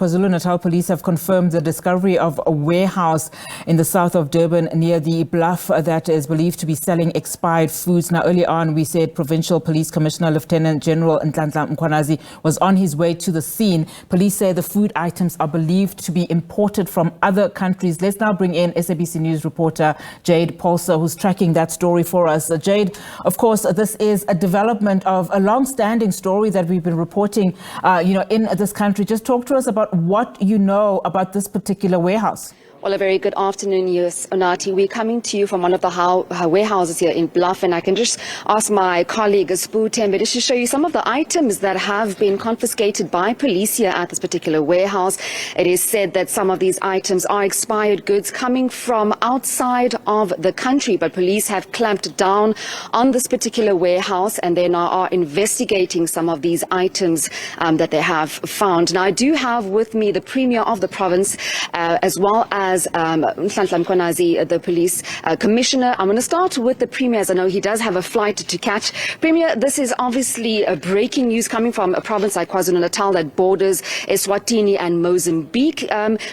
KwaZulu-Natal Police have confirmed the discovery of a warehouse in the south of Durban near the Bluff that is believed to be selling expired foods. Now, early on, we said Provincial Police Commissioner Lieutenant General Nhlanhla Mkhwanazi was on his way to the scene. Police say the food items are believed to be imported from other countries. Let's now bring in SABC News reporter Jade Paulse, who's tracking that story for us. Jade, of course, this is a development of a long-standing story that we've been reporting, in this country. Just talk to us about what you know about this particular warehouse. Well, a very good afternoon, yes, Onati. We're coming to you from one of the warehouses here in Bluff, and I can just ask my colleague, Spoo Tembe, just to show you some of the items that have been confiscated by police here at this particular warehouse. It is said that some of these items are expired goods coming from outside of the country, but police have clamped down on this particular warehouse, and they now are investigating some of these items that they have found. Now, I do have with me the Premier of the province, as well as Nhlanhla Mkhwanazi, the police commissioner. I'm going to start with the Premier, as I know he does have a flight to catch. Premier, this is obviously a breaking news coming from a province like KwaZulu-Natal that borders Eswatini and Mozambique.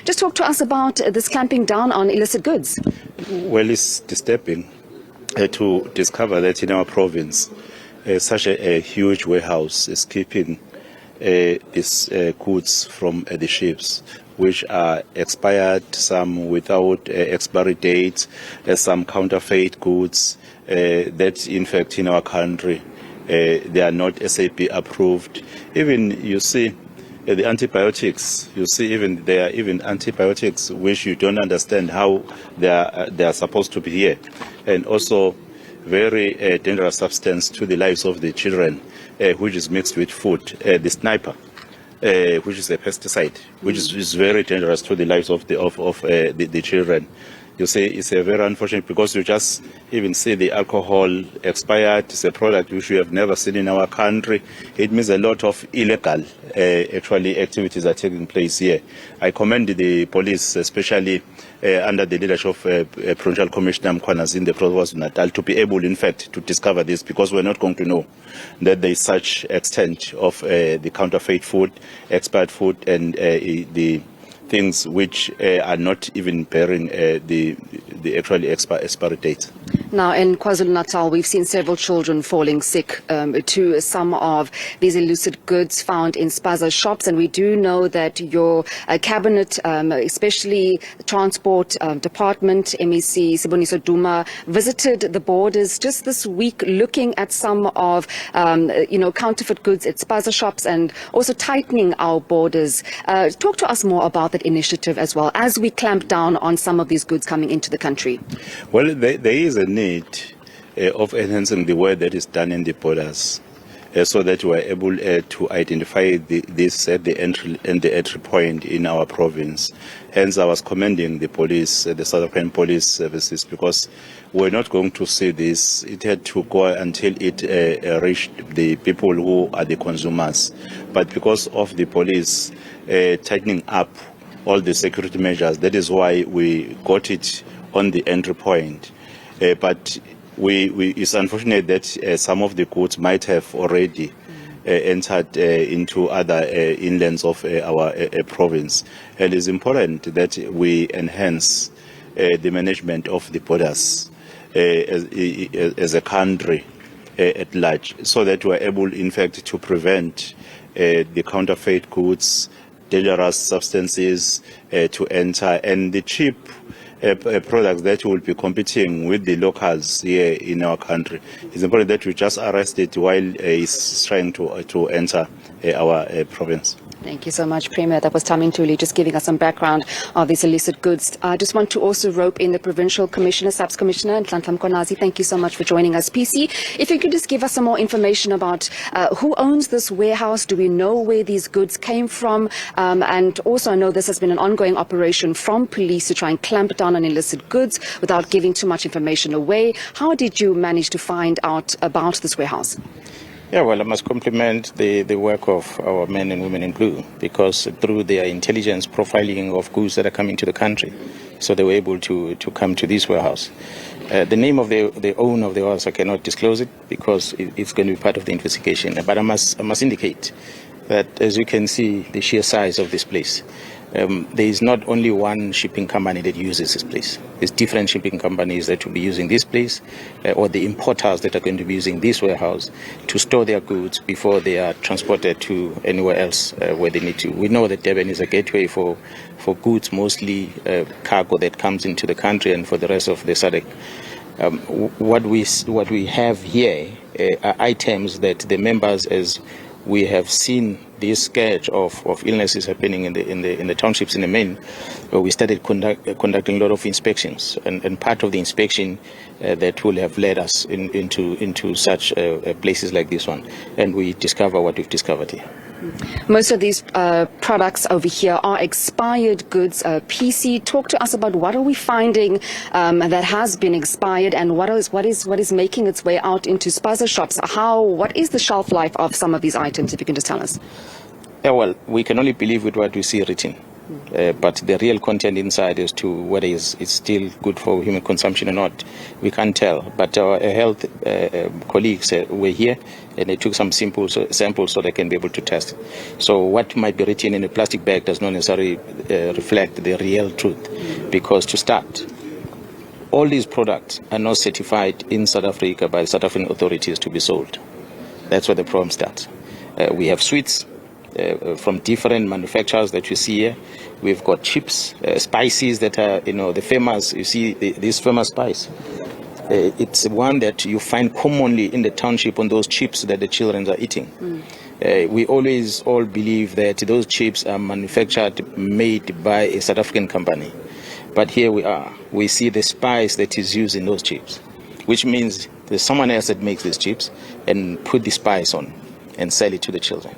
Just talk to us about this clamping down on illicit goods. Well, it's disturbing to discover that in our province, such a huge warehouse is keeping these goods from the ships, which are expired, some without expiry dates, some counterfeit goods that, in fact, in our country, they are not SAP approved. Even, you see, the antibiotics, there are even antibiotics which you don't understand how they are supposed to be here. And also, very dangerous substance to the lives of the children, which is mixed with food, the sniper. Which is a pesticide, which is very dangerous to the lives of the children. You see, it's a very unfortunate, because you just even see the alcohol expired. It's a product which we have never seen in our country. It means a lot of illegal activities are taking place here. I commend the police, especially under the leadership of Provincial Commissioner Mkhwanazi in the province of Natal, to be able, in fact, to discover this, because we're not going to know that there is such extent of the counterfeit food, expired food, and the things which are not even bearing the actually expiry date. Now, in KwaZulu-Natal, we've seen several children falling sick to some of these illicit goods found in spaza shops, and we do know that your cabinet, especially the transport department, MEC Siboniso Duma, visited the borders just this week, looking at some of counterfeit goods at spaza shops and also tightening our borders. Talk to us more about that initiative, as well as we clamp down on some of these goods coming into the country. Well, there is a need of enhancing the work that is done in the borders, so that we are able to identify this at the entry point in our province. Hence, I was commending the police, the South African police services, because we're not going to see this. It had to go until it reached the people who are the consumers. But because of the police tightening up all the security measures, that is why we got it on the entry point. But it's unfortunate that some of the goods might have already entered into other inlands of our province. And it's important that we enhance the management of the borders as a country at large, so that we're able, in fact, to prevent the counterfeit goods, dangerous substances to enter, and the cheap products that will be competing with the locals here in our country. It's important that we just arrest it while it's trying to enter our province. Thank you so much, Premier. That was Tamin Tuli, just giving us some background of these illicit goods. I just want to also rope in the Provincial Commissioner, SABC Commissioner, Nhlanhla Mkhwanazi. Thank you so much for joining us. PC, if you could just give us some more information about who owns this warehouse. Do we know where these goods came from? And also, I know this has been an ongoing operation from police to try and clamp down on illicit goods without giving too much information away. How did you manage to find out about this warehouse? Yeah, well, I must compliment the work of our men and women in blue, because through their intelligence profiling of goods that are coming to the country, so they were able to come to this warehouse. The name of the owner of the warehouse, I cannot disclose it because it's going to be part of the investigation. But I must indicate that, as you can see, the sheer size of this place, there is not only one shipping company that uses this place. There's different shipping companies that will be using this place, or the importers that are going to be using this warehouse to store their goods before they are transported to anywhere else where they need to. We know that Durban is a gateway for goods, mostly cargo that comes into the country and for the rest of the SADC. What we have here are items that the members, as we have seen this scourge of illnesses happening in the townships in the main, where we started conducting a lot of inspections, and part of the inspection that will have led us into such places like this one, and we discover what we've discovered here. Most of these products over here are expired goods. PC, talk to us about what are we finding that has been expired, and what is making its way out into spaza shops. What is the shelf life of some of these items, if you can just tell us? Yeah, well, we can only believe with what we see written. But the real content inside as to whether it's still good for human consumption or not, we can't tell. But our health colleagues were here, and they took some samples so they can be able to test it. So what might be written in a plastic bag does not necessarily reflect the real truth. Because to start, all these products are not certified in South Africa by the South African authorities to be sold. That's where the problem starts. We have sweets from different manufacturers that you see here. We've got chips, spices that are, the famous, you see this famous spice. It's one that you find commonly in the township on those chips that the children are eating. We always all believe that those chips are made by a South African company. But here we see the spice that is used in those chips, which means there's someone else that makes these chips and put the spice on and sell it to the children.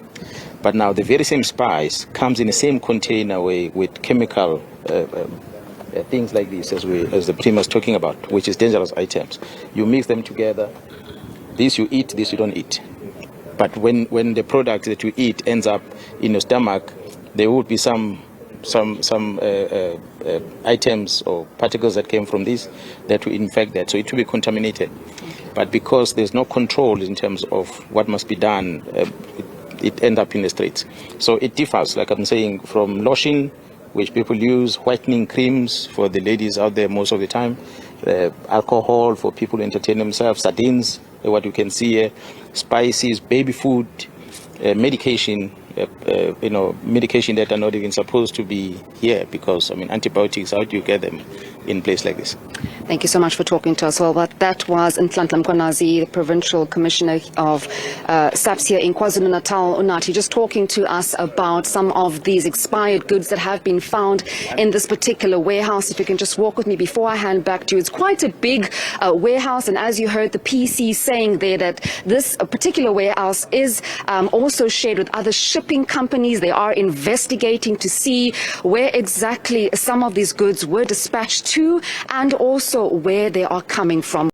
But now the very same spice comes in the same container with chemical things like this, as the team was talking about, which is dangerous items. You mix them together. This you eat, this you don't eat. But when the product that you eat ends up in your stomach, there would be some items or particles that came from this that will infect that. So it will be contaminated. But because there's no control in terms of what must be done, it ends up in the streets. So it differs, like I'm saying, from lotion, which people use, whitening creams for the ladies out there most of the time, alcohol for people to entertain themselves, sardines, what you can see here, spices, baby food, medication, medication that are not even supposed to be here, because, antibiotics, how do you get them in a place like this? Thank you so much for talking to us. Well, that was Nhlanhla Mkhwanazi, the Provincial Commissioner of SABC here in KwaZulu-Natal, Unathi, just talking to us about some of these expired goods that have been found in this particular warehouse. If you can just walk with me before I hand back to you. It's quite a big warehouse, and as you heard the PC saying there, that this particular warehouse is also shared with other shipping companies. They are investigating to see where exactly some of these goods were dispatched to, and also where they are coming from.